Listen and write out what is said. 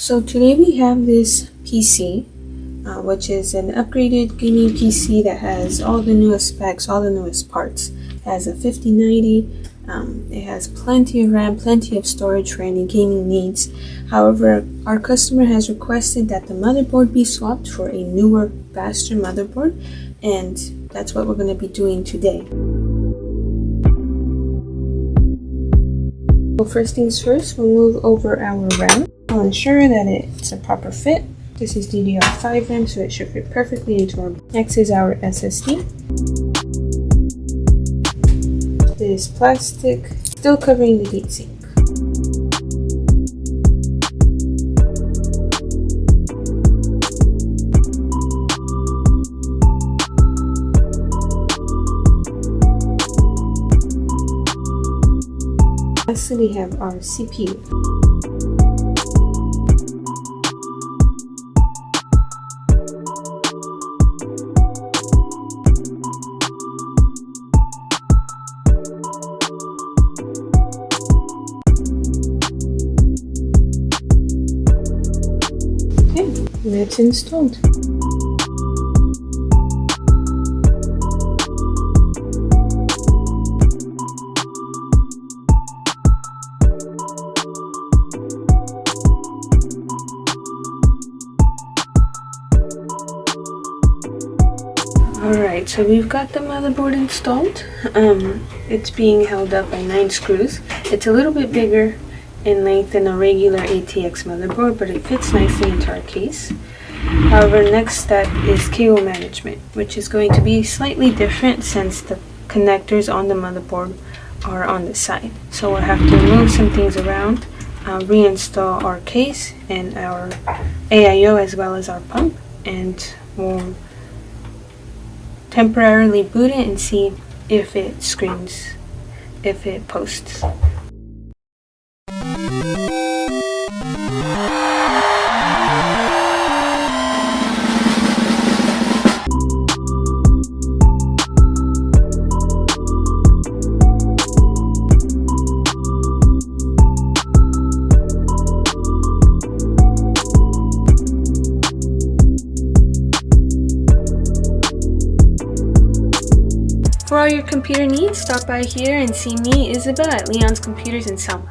So today we have this PC, which is an upgraded gaming PC that has all the newest specs, all the newest parts. It has a 5090, it has plenty of RAM, plenty of storage for any gaming needs. However, our customer has requested that the motherboard be swapped for a newer, faster motherboard, and that's what we're going to be doing today. So first things first, we'll move over our RAM. I'll ensure that it's a proper fit. This is DDR5 RAM, so it should fit perfectly into our. Next is our SSD. This plastic, still covering the heatsink. Lastly, we have our CPU. Okay, that's installed. Alright, so we've got the motherboard installed. It's being held up by 9 screws. It's a little bit bigger in length than a regular ATX motherboard, but it fits nicely into our case. However, next step is cable management, which is going to be slightly different since the connectors on the motherboard are on the side. So we'll have to move some things around, reinstall our case and our AIO as well as our pump, and we'll temporarily boot it and see if it screens, if it posts. For all your computer needs, stop by here and see me, Isabel, at Leon's Computers in Selma.